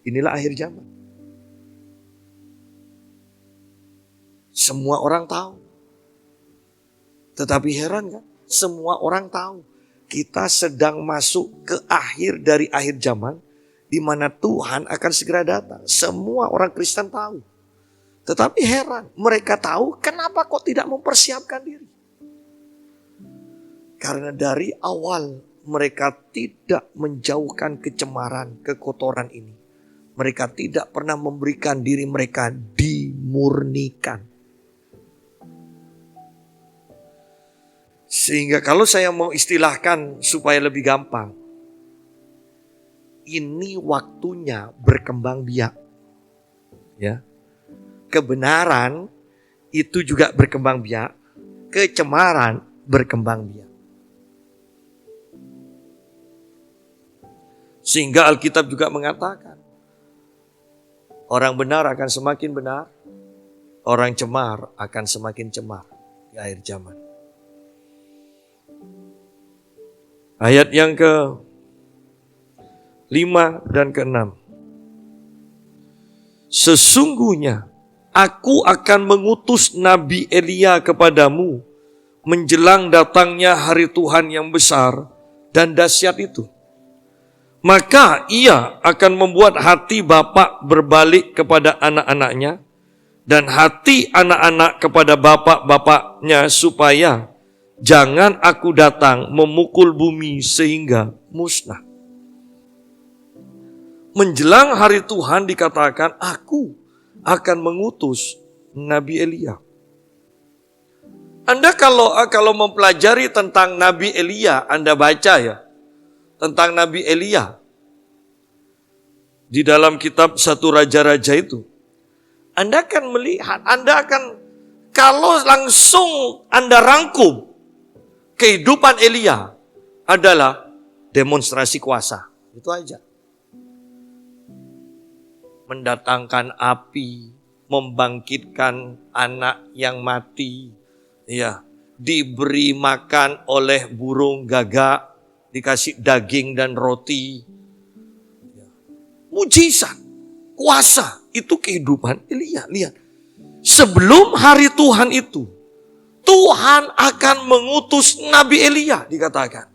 Inilah akhir zaman. Semua orang tahu. Tetapi heran kan? Semua orang tahu. Kita sedang masuk ke akhir dari akhir zaman, di mana Tuhan akan segera datang. Semua orang Kristen tahu. Tetapi heran, mereka tahu kenapa kok tidak mempersiapkan diri. Karena dari awal mereka tidak menjauhkan kecemaran, kekotoran ini. Mereka tidak pernah memberikan diri mereka dimurnikan. Sehingga kalau saya mau istilahkan supaya lebih gampang, ini waktunya berkembang biak. Ya. Kebenaran itu juga berkembang biak, kecemaran berkembang biak. Sehingga Alkitab juga mengatakan, orang benar akan semakin benar, orang cemar akan semakin cemar di akhir zaman. Ayat yang ke-5 dan ke-6. Sesungguhnya aku akan mengutus Nabi Elia kepadamu menjelang datangnya hari Tuhan yang besar dan dahsyat itu. Maka ia akan membuat hati bapak berbalik kepada anak-anaknya dan hati anak-anak kepada bapak-bapaknya supaya jangan aku datang memukul bumi sehingga musnah. Menjelang hari Tuhan dikatakan, aku akan mengutus Nabi Elia. Anda kalau mempelajari tentang Nabi Elia, Anda baca ya, tentang Nabi Elia. Di dalam kitab 1 Raja-Raja itu. Anda akan melihat, kalau langsung Anda rangkum, kehidupan Elia adalah demonstrasi kuasa. Itu aja. Mendatangkan api, membangkitkan anak yang mati, ya, diberi makan oleh burung gagak, dikasih daging dan roti. Mujizat, kuasa, itu kehidupan Elia. Lihat, sebelum hari Tuhan itu, Tuhan akan mengutus Nabi Elia, dikatakan.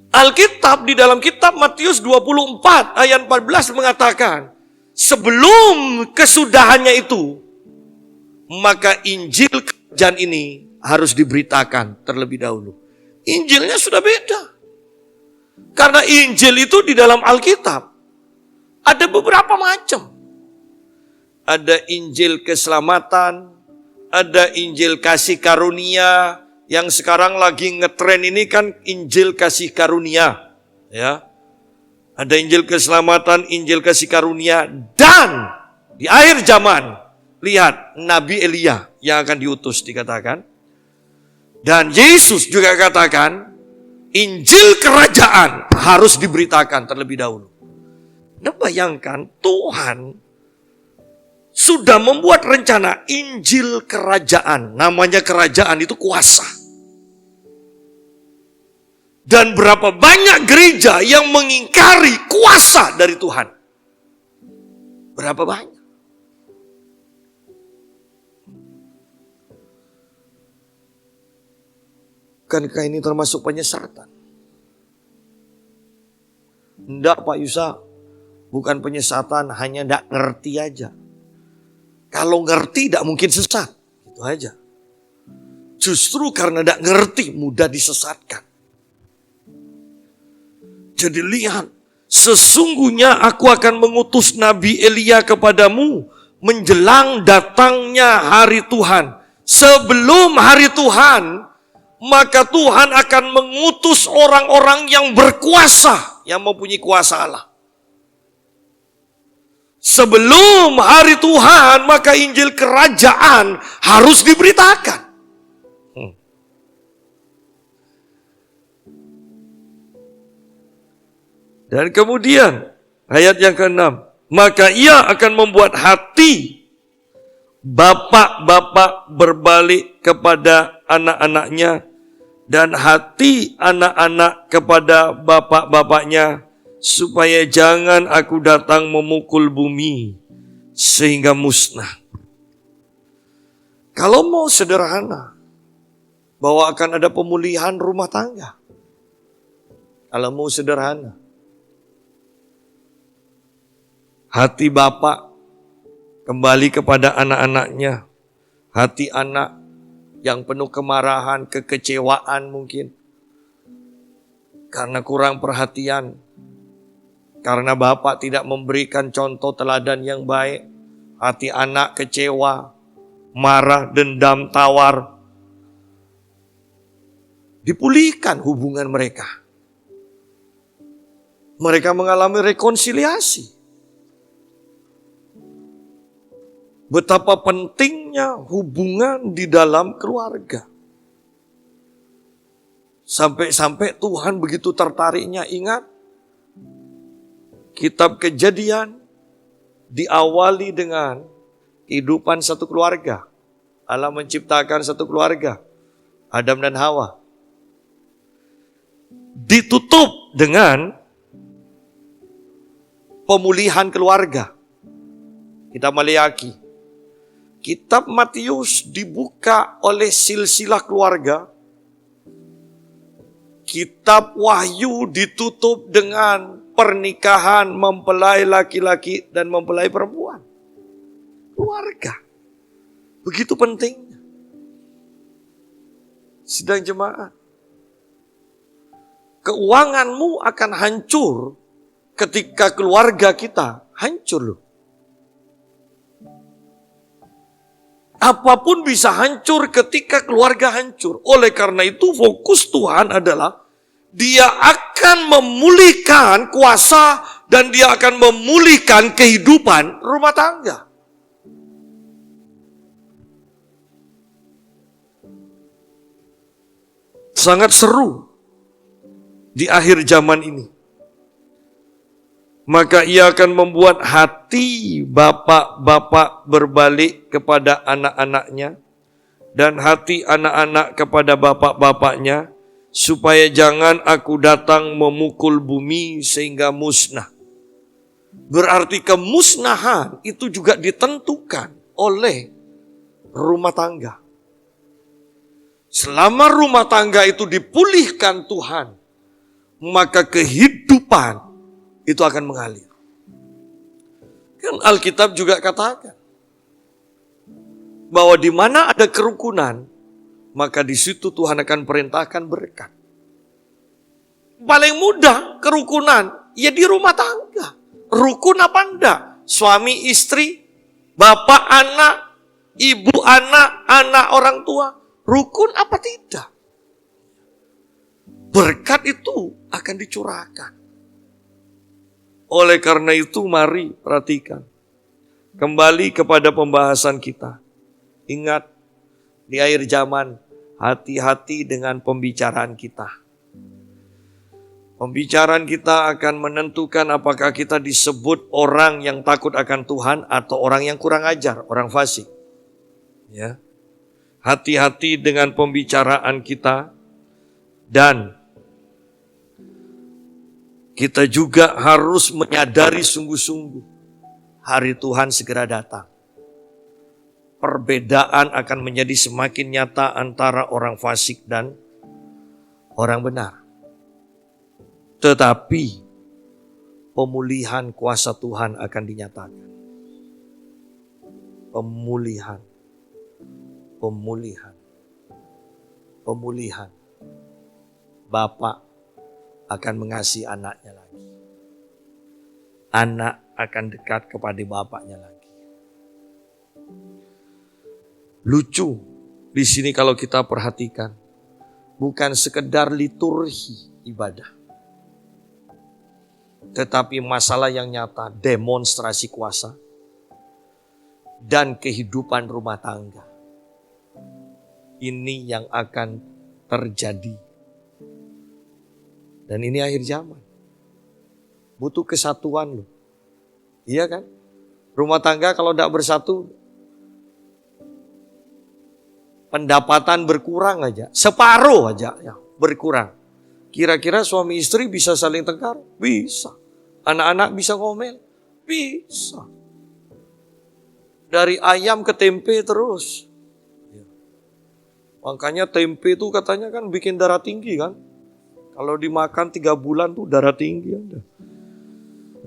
Alkitab di dalam kitab Matius 24 ayat 14 mengatakan, sebelum kesudahannya itu, maka Injil kerajaan ini harus diberitakan terlebih dahulu. Injilnya sudah beda. Karena Injil itu di dalam Alkitab ada beberapa macam. Ada Injil keselamatan, ada Injil kasih karunia, yang sekarang lagi ngetren ini kan Injil kasih karunia, ya. Ada Injil keselamatan, Injil kasih karunia, dan di akhir zaman lihat Nabi Elia yang akan diutus dikatakan. Dan Yesus juga katakan Injil kerajaan harus diberitakan terlebih dahulu. Anda bayangkan Tuhan sudah membuat rencana Injil kerajaan. Namanya kerajaan itu kuasa. Dan berapa banyak gereja yang mengingkari kuasa dari Tuhan. Berapa banyak. Bukankah ini termasuk penyesatan? Enggak Pak Yusa, bukan penyesatan, hanya enggak ngerti aja. Kalau ngerti tidak mungkin sesat. Itu aja. Justru karena tidak ngerti mudah disesatkan. Jadi lihat, sesungguhnya aku akan mengutus Nabi Elia kepadamu menjelang datangnya hari Tuhan. Sebelum hari Tuhan, maka Tuhan akan mengutus orang-orang yang berkuasa, yang mempunyai kuasa Allah. Sebelum hari Tuhan, maka Injil kerajaan harus diberitakan. Dan kemudian, ayat yang ke-6. Maka ia akan membuat hati bapak-bapak berbalik kepada anak-anaknya, dan hati anak-anak kepada bapak-bapaknya, supaya jangan aku datang memukul bumi sehingga musnah. Kalau mau sederhana, bahwa akan ada pemulihan rumah tangga. Kalau mau sederhana, hati bapak kembali kepada anak-anaknya. Hati anak yang penuh kemarahan, kekecewaan mungkin. Karena kurang perhatian. Karena bapak tidak memberikan contoh teladan yang baik. Hati anak kecewa, marah, dendam, tawar. Dipulihkan hubungan mereka. Mereka mengalami rekonsiliasi. betapa pentingnya hubungan di dalam keluarga. Sampai-sampai Tuhan begitu tertariknya, ingat, kitab Kejadian diawali dengan kehidupan satu keluarga. Allah menciptakan satu keluarga, Adam dan Hawa. Ditutup dengan pemulihan keluarga. Kitab Maleakhi. Kitab Matius dibuka oleh silsilah keluarga. Kitab Wahyu ditutup dengan pernikahan, mempelai laki-laki dan mempelai perempuan. Keluarga. Begitu pentingnya. Sidang jemaat. Keuanganmu akan hancur ketika keluarga kita hancur loh. Apapun bisa hancur ketika keluarga hancur. Oleh karena itu fokus Tuhan adalah Dia akan memulihkan kuasa dan Dia akan memulihkan kehidupan rumah tangga. Sangat seru di akhir zaman ini. Maka ia akan membuat hati bapak-bapak berbalik kepada anak-anaknya dan hati anak-anak kepada bapak-bapaknya, supaya jangan aku datang memukul bumi sehingga musnah. Berarti kemusnahan itu juga ditentukan oleh rumah tangga. Selama rumah tangga itu dipulihkan Tuhan, maka kehidupan itu akan mengalir. Kan Alkitab juga katakan bahwa di mana ada kerukunan, maka di situ Tuhan akan perintahkan berkat. Paling mudah kerukunan, ya di rumah tangga. Rukun apa enggak? Suami istri, bapak anak, ibu anak, anak orang tua. Rukun apa tidak? Berkat itu akan dicurahkan. Oleh karena itu mari perhatikan. Kembali kepada pembahasan kita. Ingat, di akhir zaman, hati-hati dengan pembicaraan kita. Pembicaraan kita akan menentukan apakah kita disebut orang yang takut akan Tuhan atau orang yang kurang ajar, orang fasik. Ya. Hati-hati dengan pembicaraan kita, dan kita juga harus menyadari sungguh-sungguh hari Tuhan segera datang. Perbedaan akan menjadi semakin nyata antara orang fasik dan orang benar. Tetapi pemulihan kuasa Tuhan akan dinyatakan. Pemulihan. Bapak akan mengasihi anaknya lagi. Anak akan dekat kepada bapaknya lagi. Lucu di sini kalau kita perhatikan, bukan sekedar liturgi ibadah, tetapi masalah yang nyata, demonstrasi kuasa dan kehidupan rumah tangga. Ini yang akan terjadi. Dan ini akhir zaman. Butuh kesatuan loh. Iya kan? Rumah tangga kalau tidak bersatu, pendapatan berkurang aja. Separuh aja ya, berkurang. Kira-kira suami istri bisa saling tengkar? Bisa. Anak-anak bisa ngomel? Bisa. Dari ayam ke tempe terus. Makanya tempe itu katanya kan bikin darah tinggi kan. Kalau dimakan 3 bulan tuh darah tinggi ada.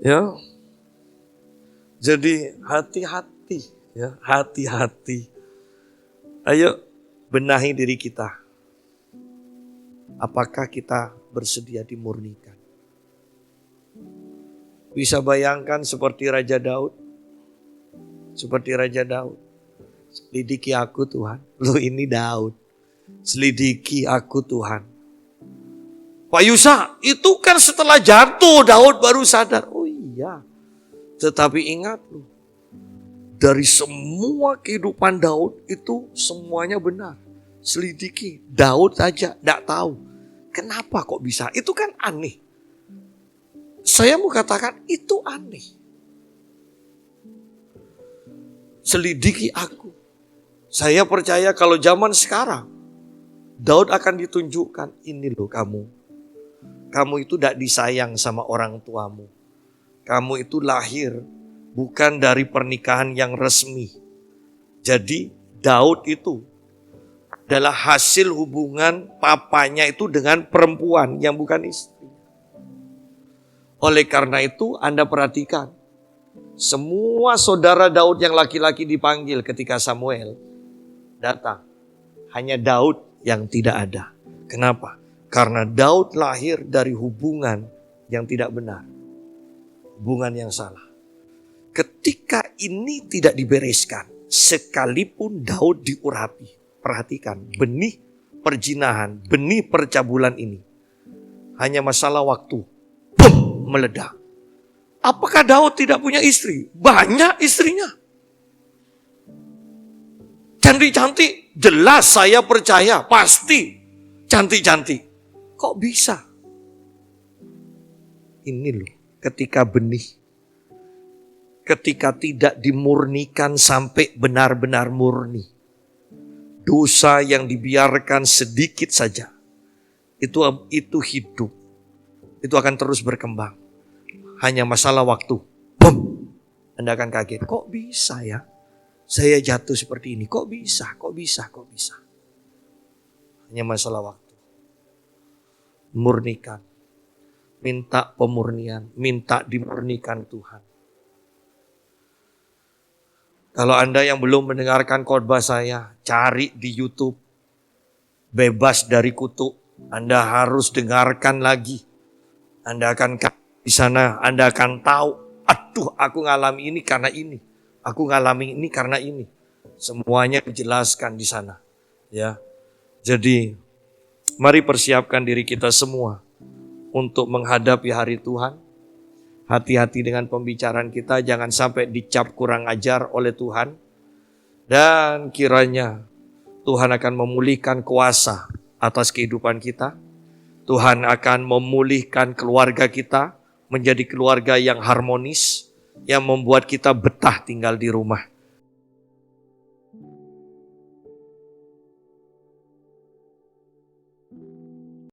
Ya. Jadi hati-hati ya, hati-hati. Ayo benahi diri kita. Apakah kita bersedia dimurnikan? Bisa bayangkan seperti Raja Daud. Seperti Raja Daud. Selidiki aku Tuhan. Loh ini Daud. Selidiki aku Tuhan. Pak Yusa, itu kan setelah jatuh Daud baru sadar. Oh iya. Tetapi ingat loh. dari semua kehidupan Daud itu semuanya benar. Selidiki, Daud aja tidak tahu. Kenapa kok bisa? Itu kan aneh. Saya mau katakan itu aneh. Selidiki aku. Saya percaya kalau zaman sekarang, Daud akan ditunjukkan, ini loh kamu. Kamu itu tidak disayang sama orang tuamu. Kamu itu lahir bukan dari pernikahan yang resmi. Jadi Daud itu adalah hasil hubungan papanya itu dengan perempuan yang bukan istri. Oleh karena itu Anda perhatikan, semua saudara Daud yang laki-laki dipanggil ketika Samuel datang. Hanya Daud yang tidak ada. Kenapa? Karena Daud lahir dari hubungan yang tidak benar. Hubungan yang salah. Ketika ini tidak dibereskan, sekalipun Daud diurapi. Perhatikan, benih perjinahan, benih percabulan ini hanya masalah waktu. Boom, meledak. Apakah Daud tidak punya istri? Banyak istrinya. Cantik-cantik, jelas saya percaya, pasti cantik-cantik. Kok bisa? Ini loh, ketika benih, ketika tidak dimurnikan sampai benar-benar murni. Dosa yang dibiarkan sedikit saja, itu hidup. Itu akan terus berkembang. Hanya masalah waktu. Boom! Anda akan kaget. Kok bisa ya? Saya jatuh seperti ini. Kok bisa? Kok bisa? Kok bisa? Hanya masalah waktu. Murnikan. Minta pemurnian. Minta dimurnikan Tuhan. Kalau Anda yang belum mendengarkan khotbah saya, cari di YouTube. Bebas dari kutuk. Anda harus dengarkan lagi. Anda akan di sana, Anda akan tahu, aduh aku ngalami ini karena ini. Aku ngalami ini karena ini. Semuanya dijelaskan di sana. Ya. Jadi, mari persiapkan diri kita semua untuk menghadapi hari Tuhan. Hati-hati dengan pembicaraan kita, jangan sampai dicap kurang ajar oleh Tuhan. Dan kiranya Tuhan akan memulihkan kuasa atas kehidupan kita. Tuhan akan memulihkan keluarga kita menjadi keluarga yang harmonis, yang membuat kita betah tinggal di rumah.